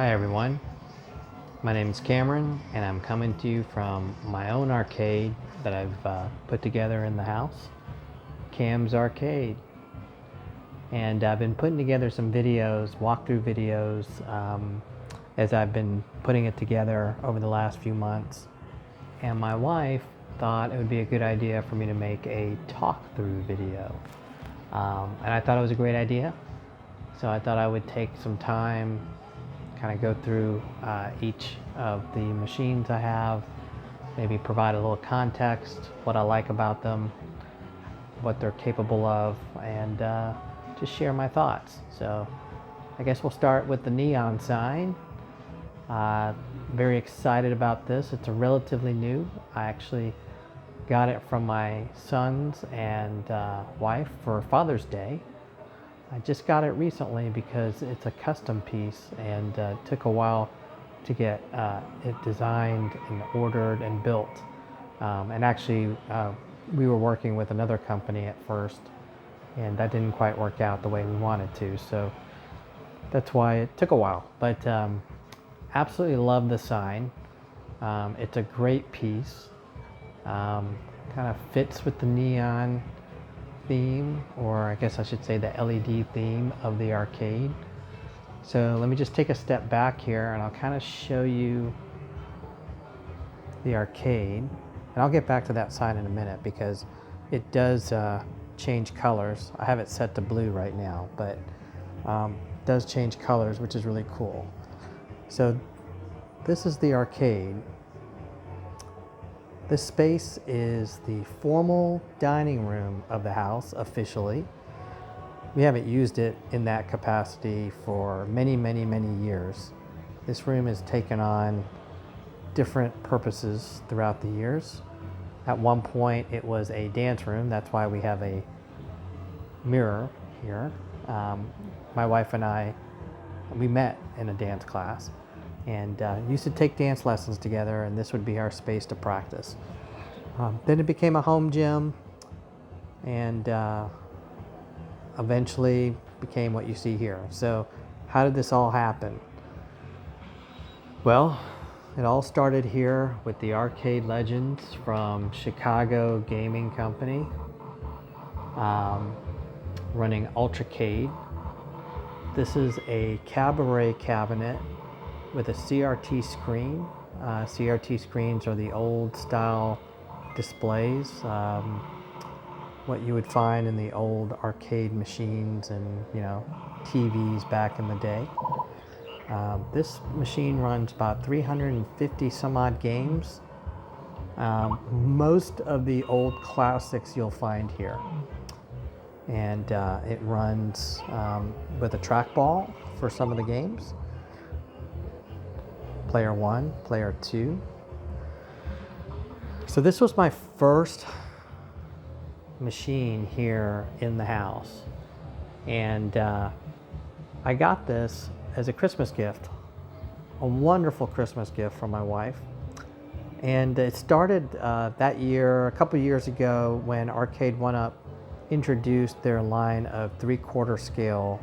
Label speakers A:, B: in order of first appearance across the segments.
A: Hi everyone, my name is Cameron and I'm coming to you from my own arcade that I've put together in the house, KAM'S Arcade. And I've been putting together some videos, walkthrough videos, as I've been putting it together over the last few months. And my wife thought it would be a good idea for me to make a talk-through video. And I thought it was a great idea. So I thought I would take some time, kind of go through each of the machines I have, maybe provide a little context, what I like about them, what they're capable of, and just share my thoughts. So I guess we'll start with the neon sign. Very excited about this. It's a relatively new. I actually got it from my sons and wife for Father's Day. I just got it recently because it's a custom piece and took a while to get it designed and ordered and built. And actually, we were working with another company at first, and that didn't quite work out the way we wanted to. So that's why it took a while. But absolutely love the sign. It's a great piece. Kind of fits with the neon theme, or I guess I should say the LED theme of the arcade. So let me just take a step back here and I'll kind of show you the arcade. And I'll get back to that sign in a minute because it does change colors. I have it set to blue right now, but it does change colors, which is really cool. So this is the arcade. This space is the formal dining room of the house officially. We haven't used it in that capacity for many years. This room has taken on different purposes throughout the years. At one point it was a dance room. That's why we have a mirror here. My wife and I, we met in a dance class and used to take dance lessons together, and this would be our space to practice. Then it became a home gym, and eventually became what you see here. So how did this all happen? Well, it all started here with the arcade legends from Chicago Gaming Company, running Ultracade. This is a cabaret cabinet with a CRT screen. CRT screens are the old style displays, what you would find in the old arcade machines and TVs back in the day. This machine runs about 350 some odd games. Most of the old classics you'll find here. And it runs with a trackball for some of the games. Player 1, player 2. So this was my first machine here in the house. And I got this as a Christmas gift, a wonderful Christmas gift from my wife. And it started that year, a couple years ago, when Arcade 1-Up introduced their line of 3/4 scale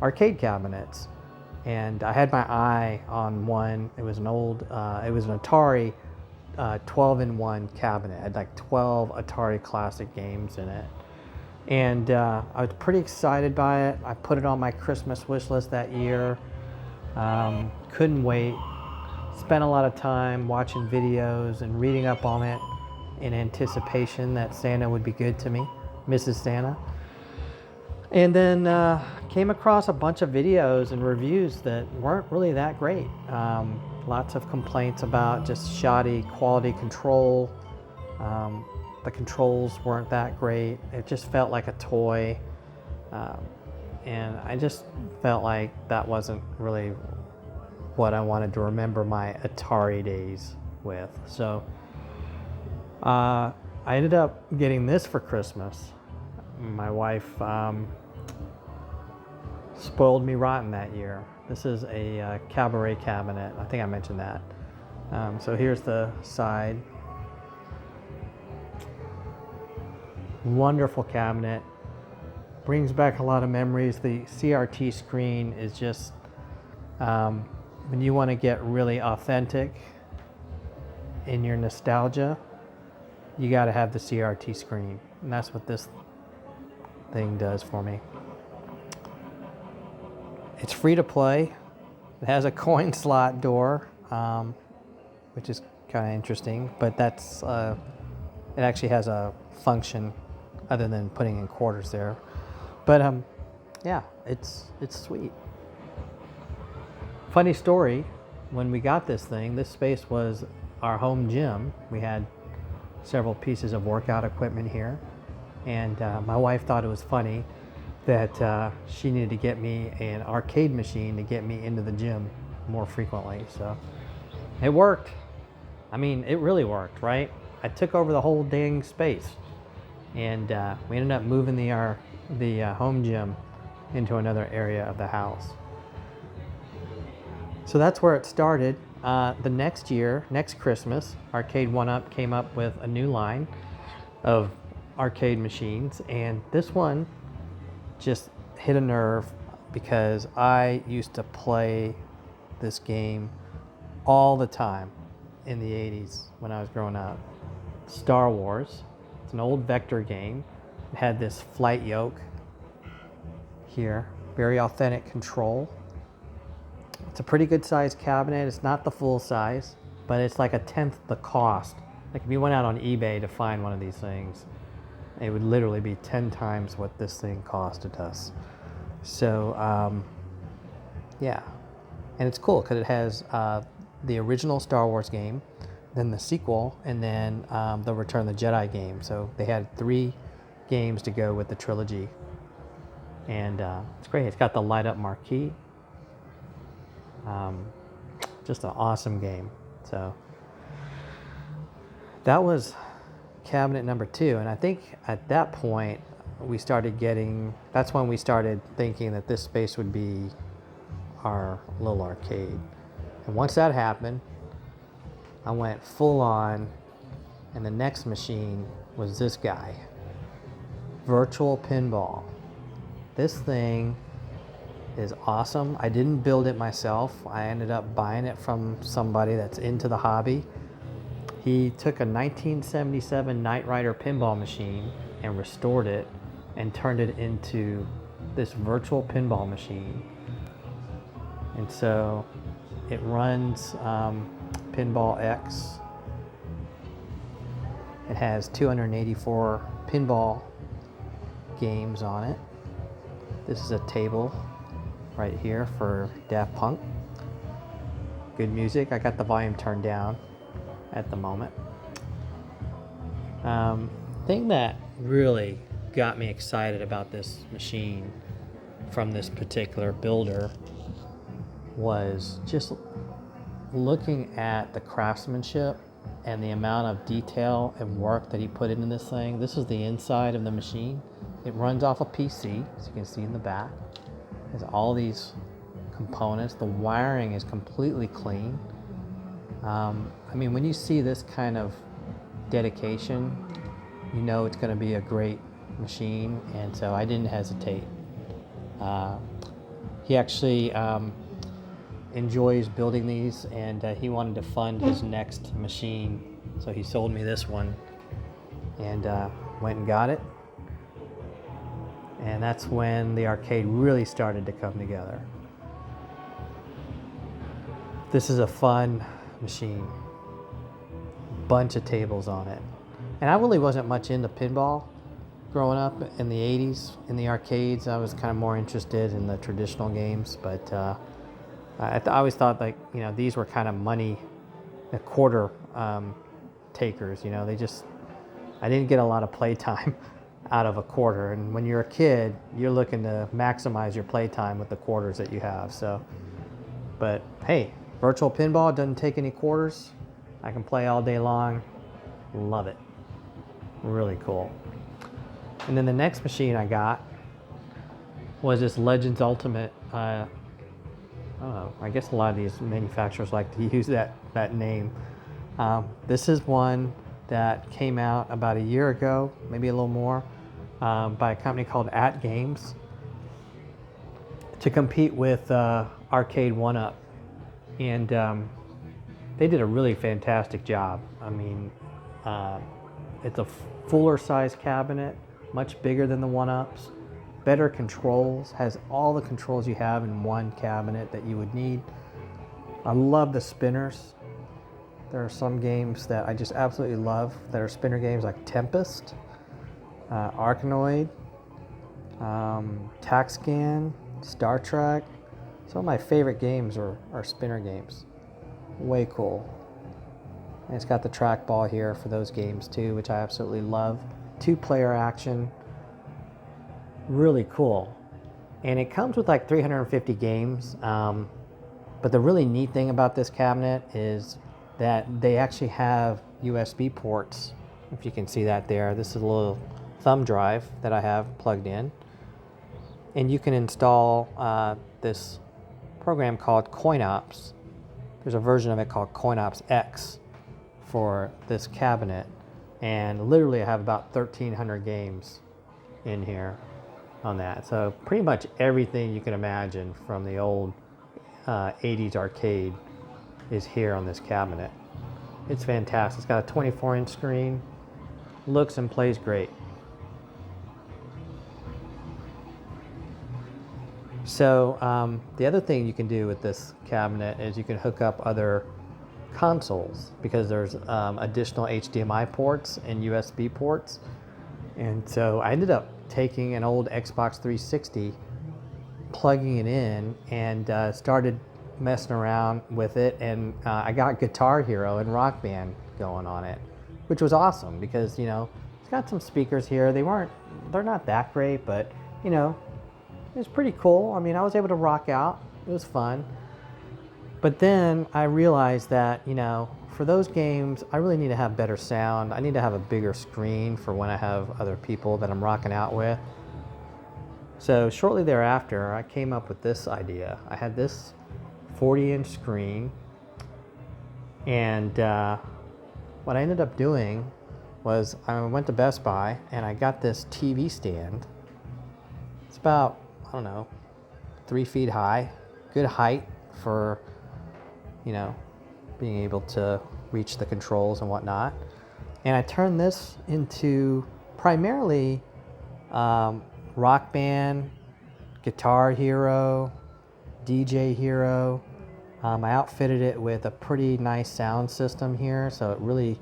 A: arcade cabinets. And I had my eye on one. It was an old, it was an Atari 12-in-1 cabinet. It had like 12 Atari classic games in it. And I was pretty excited by it. I put it on my Christmas wish list that year. Couldn't wait. Spent a lot of time watching videos and reading up on it in anticipation that Santa would be good to me, Mrs. Santa. And then came across a bunch of videos and reviews that weren't really that great. Lots of complaints about just shoddy quality control. The controls weren't that great. It just felt like a toy. And I just felt like that wasn't really what I wanted to remember my Atari days with. So I ended up getting this for Christmas. My wife spoiled me rotten that year. This is a cabaret cabinet. I think I mentioned that. So here's the side. Wonderful cabinet. Brings back a lot of memories. The CRT screen is just when you want to get really authentic in your nostalgia, you got to have the CRT screen. And that's what this thing does for me. It's free to play. It has a coin slot door, which is kind of interesting, but that's it actually has a function other than putting in quarters there. But yeah, it's sweet. Funny story, when we got this thing, this space was our home gym. We had several pieces of workout equipment here, and my wife thought it was funny that she needed to get me an arcade machine to get me into the gym more frequently. So it worked. I mean, it really worked, right? I took over the whole dang space, and we ended up moving the home gym into another area of the house. So that's where it started. The next year, next Christmas, Arcade 1UP came up with a new line of arcade machines, and this one just hit a nerve because I used to play this game all the time in the 80s when I was growing up. Star Wars. It's an old vector game. It had this flight yoke here, very authentic control. It's a pretty good sized cabinet. It's not the full size, but it's like 1/10 the cost. Like if you went out on eBay to find one of these things, it would literally be 10 times what this thing costed us. So yeah, and it's cool because it has the original Star Wars game, then the sequel, and then the Return of the Jedi game. So they had 3 games to go with the trilogy, and it's great. It's got the light up marquee. Just an awesome game. So that was cabinet number 2, and I think at that point that's when we started thinking that this space would be our little arcade. And once that happened, I went full on, and the next machine was this guy, virtual pinball. This thing is awesome. I didn't build it myself. I ended up buying it from somebody that's into the hobby. He took a 1977 Knight Rider pinball machine and restored it and turned it into this virtual pinball machine. And so it runs Pinball X. It has 284 pinball games on it. This is a table right here for Daft Punk. Good music. I got the volume turned down at the moment. Thing that really got me excited about this machine from this particular builder was just looking at the craftsmanship and the amount of detail and work that he put into this thing. This is the inside of the machine. It runs off a PC, as you can see in the back. It has all these components. The wiring is completely clean. I mean, when you see this kind of dedication, you know it's going to be a great machine, and so I didn't hesitate. He actually enjoys building these, and he wanted to fund his next machine, so he sold me this one, and went and got it. And that's when the arcade really started to come together. This is a fun machine. Bunch of tables on it. And I really wasn't much into pinball growing up in the 80s. In the arcades, I was kind of more interested in the traditional games, but I always thought, like, you know, these were kind of money, a quarter takers, you know. I didn't get a lot of playtime out of a quarter, and when you're a kid, you're looking to maximize your playtime with the quarters that you have. So, but hey, virtual pinball doesn't take any quarters. I can play all day long. Love it. Really cool. And then the next machine I got was this Legends Ultimate. I don't know, I guess a lot of these manufacturers like to use that name. This is one that came out about a year ago, maybe a little more, by a company called KAM'S to compete with Arcade 1UP. And they did a really fantastic job. I mean, it's a fuller size cabinet, much bigger than the 1-ups, better controls, has all the controls you have in one cabinet that you would need. I love the spinners. There are some games that I just absolutely love that are spinner games, like Tempest, Arkanoid, TaxScan, Star Trek. Some of my favorite games are spinner games. Way cool. And it's got the trackball here for those games too, which I absolutely love. 2-player action. Really cool. And it comes with like 350 games. But the really neat thing about this cabinet is that they actually have USB ports. If you can see that there. This is a little thumb drive that I have plugged in. And you can install this program called CoinOps. There's a version of it called CoinOps X for this cabinet. And literally I have about 1,300 games in here on that. So pretty much everything you can imagine from the old 80s arcade is here on this cabinet. It's fantastic. It's got a 24-inch screen. Looks and plays great. So the other thing you can do with this cabinet is you can hook up other consoles, because there's additional HDMI ports and USB ports. And so I ended up taking an old Xbox 360, plugging it in, and started messing around with it. And I got Guitar Hero and Rock Band going on it, which was awesome because, you know, it's got some speakers here. They're not that great, but, you know, it's pretty cool. I mean, I was able to rock out. It was fun. But then I realized that, you know, for those games, I really need to have better sound. I need to have a bigger screen for when I have other people that I'm rocking out with. So shortly thereafter, I came up with this idea. I had this 40-inch screen, and what I ended up doing was I went to Best Buy and I got this TV stand. It's about, I don't know, 3 feet high, good height for, you know, being able to reach the controls and whatnot. And I turned this into primarily Rock Band, Guitar Hero, DJ Hero. I outfitted it with a pretty nice sound system here, so it really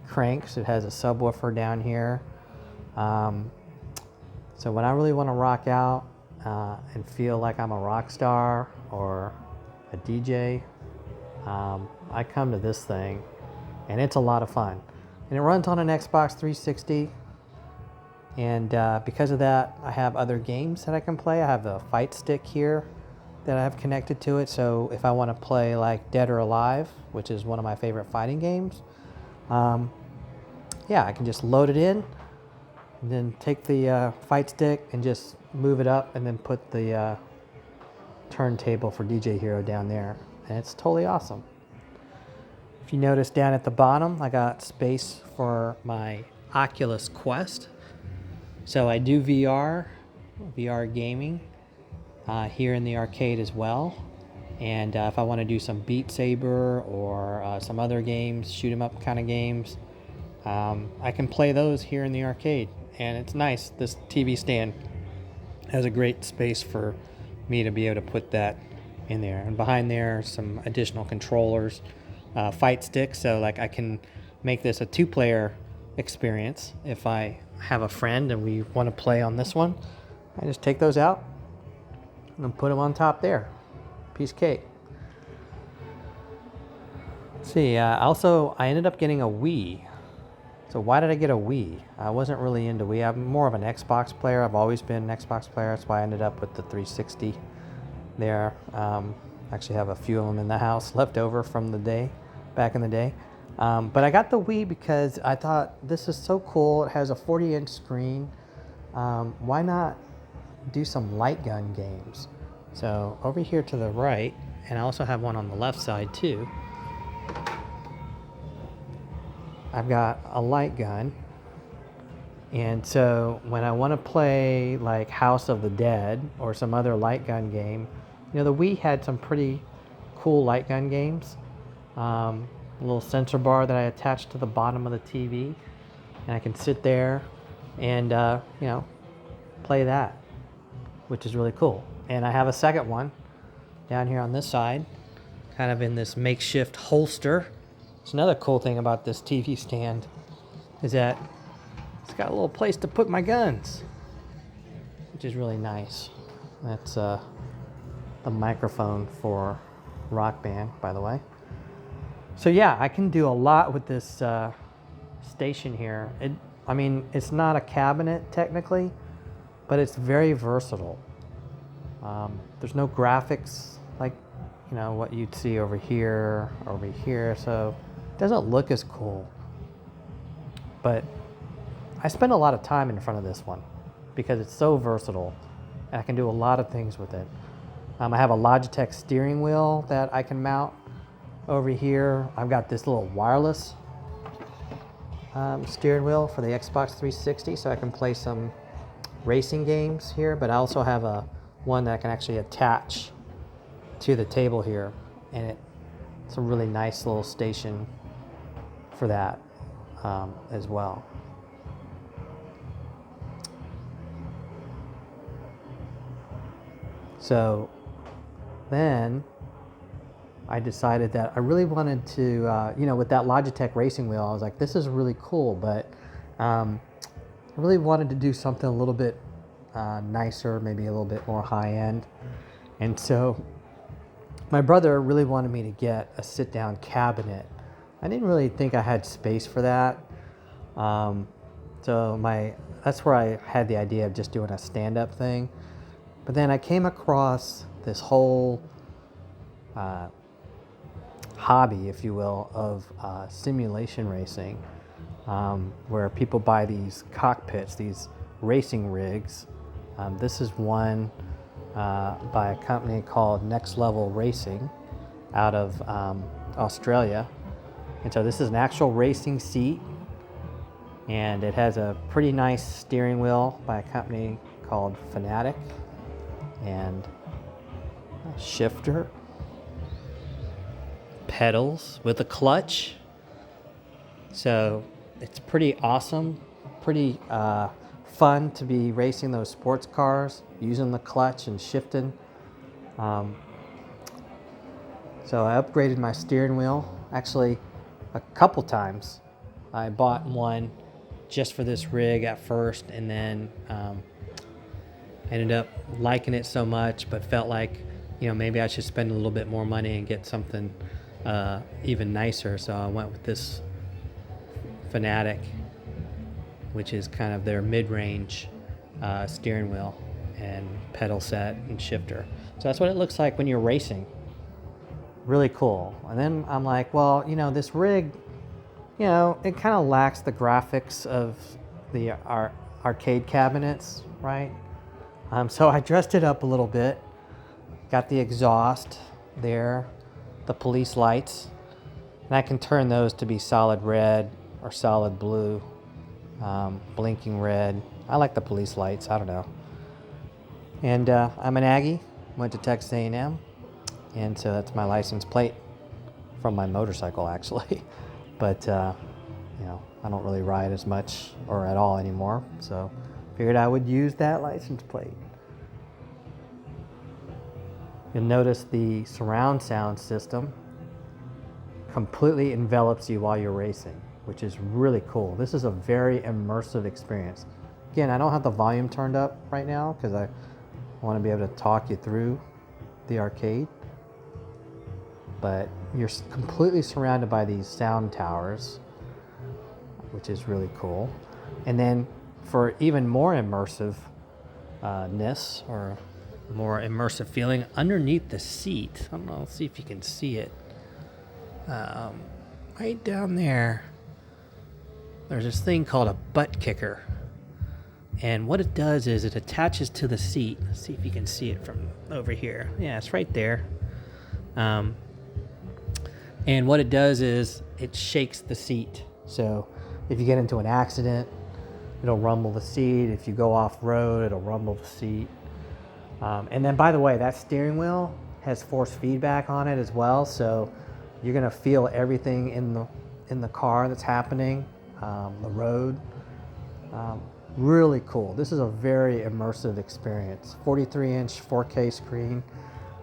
A: cranks. It has a subwoofer down here. So when I really want to rock out and feel like I'm a rock star or a DJ, I come to this thing, and it's a lot of fun. And it runs on an Xbox 360, and because of that, I have other games that I can play. I have the fight stick here that I have connected to it, so if I want to play like Dead or Alive, which is one of my favorite fighting games, yeah, I can just load it in, and then take the fight stick and just move it up, and then put the turntable for DJ Hero down there, and it's totally awesome. If you notice down at the bottom, I got space for my Oculus Quest. So I do VR gaming here in the arcade as well. And if I want to do some Beat Saber or some other games, shoot 'em up kind of games, I can play those here in the arcade. And it's nice. This TV stand has a great space for me to be able to put that in there. And behind there are some additional controllers, fight sticks, so like I can make this a 2-player experience. If I have a friend and we want to play on this one, I just take those out and put them on top there. Piece of cake. Let's see, also I ended up getting a Wii. So why did I get a Wii? I wasn't really into Wii. I'm more of an Xbox player. I've always been an Xbox player. That's why I ended up with the 360 there. Actually have a few of them in the house left over from the day, back in the day. But I got the Wii because I thought this is so cool. It has a 40-inch screen. Why not do some light gun games? So over here to the right, and I also have one on the left side too, I've got a light gun. And so when I want to play like House of the Dead or some other light gun game, you know, the Wii had some pretty cool light gun games. A little sensor bar that I attach to the bottom of the TV, and I can sit there and play that, which is really cool. And I have a second one down here on this side, kind of in this makeshift holster. It's another cool thing about this TV stand is that it's got a little place to put my guns, which is really nice. That's the microphone for Rock Band, by the way. So yeah, I can do a lot with this station here. It's not a cabinet technically, but it's very versatile. There's no graphics like what you'd see over here, so it doesn't look as cool. But I spend a lot of time in front of this one because it's so versatile and I can do a lot of things with it. I have a Logitech steering wheel that I can mount over here. I've got this little wireless steering wheel for the Xbox 360, so I can play some racing games here, but I also have one that I can actually attach to the table here, and it's a really nice little station for that as well. So then I decided that I really wanted to, with that Logitech racing wheel, I was like, this is really cool, but I really wanted to do something a little bit nicer, maybe a little bit more high-end. And so my brother really wanted me to get a sit-down cabinet. I didn't really think I had space for that. That's where I had the idea of just doing a stand-up thing. But then I came across this whole hobby, if you will, of simulation racing, where people buy these cockpits, these racing rigs. This is one by a company called Next Level Racing out of Australia. And so this is an actual racing seat, and it has a pretty nice steering wheel by a company called Fanatic, and a shifter, pedals with a clutch. So it's pretty awesome, pretty fun to be racing those sports cars using the clutch and shifting. So I upgraded my steering wheel actually a couple times. I bought one just for this rig at first, and then I ended up liking it so much, but felt like maybe I should spend a little bit more money and get something even nicer. So I went with this Fanatic, which is kind of their mid-range steering wheel and pedal set and shifter. So that's what it looks like when you're racing. Really cool. And then I'm like, well, this rig, it kind of lacks the graphics of the arcade cabinets, right? So I dressed it up a little bit. Got the exhaust there, the police lights, and I can turn those to be solid red or solid blue, blinking red. I like the police lights, I don't know. And I'm an Aggie, went to Texas A&M, and so that's my license plate from my motorcycle actually. But I don't really ride as much or at all anymore, so figured I would use that license plate. You'll notice the surround sound system completely envelops you while you're racing, which is really cool. This is a very immersive experience. Again, I don't have the volume turned up right now because I want to be able to talk you through the arcade. But you're completely surrounded by these sound towers, which is really cool. And then for even more immersiveness or more immersive feeling, underneath the seat, I don't know, let's see if you can see it. Right down there, there's this thing called a butt kicker. And what it does is it attaches to the seat. Let's see if you can see it from over here. Yeah, it's right there. And what it does is it shakes the seat. So if you get into an accident, it'll rumble the seat. If you go off road, it'll rumble the seat. And then, by the way, that steering wheel has force feedback on it as well, so you're gonna feel everything in the car that's happening, the road. Really cool. This is a very immersive experience. 43-inch 4K screen.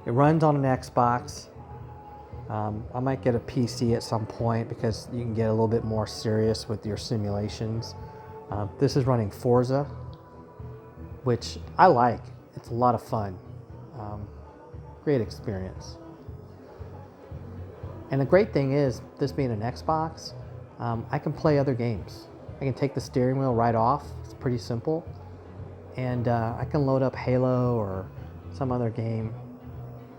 A: It runs on an Xbox. I might get a PC at some point because you can get a little bit more serious with your simulations. This is running Forza, which I like. It's a lot of fun. Great experience. And the great thing is, this being an Xbox, I can play other games. I can take the steering wheel right off. It's pretty simple. And I can load up Halo or some other game,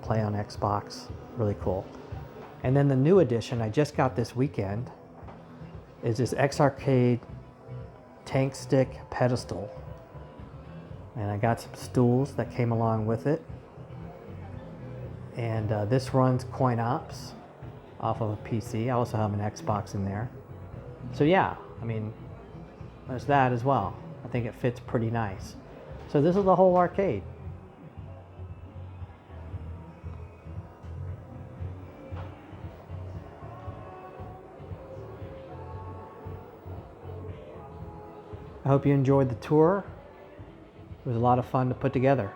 A: play on Xbox. Really cool. And then the new edition I just got this weekend is this X-Arcade tank stick pedestal. And I got some stools that came along with it. And this runs coin ops off of a PC. I also have an Xbox in there. So yeah, I mean, there's that as well. I think it fits pretty nice. So this is the whole arcade. I hope you enjoyed the tour. It was a lot of fun to put together.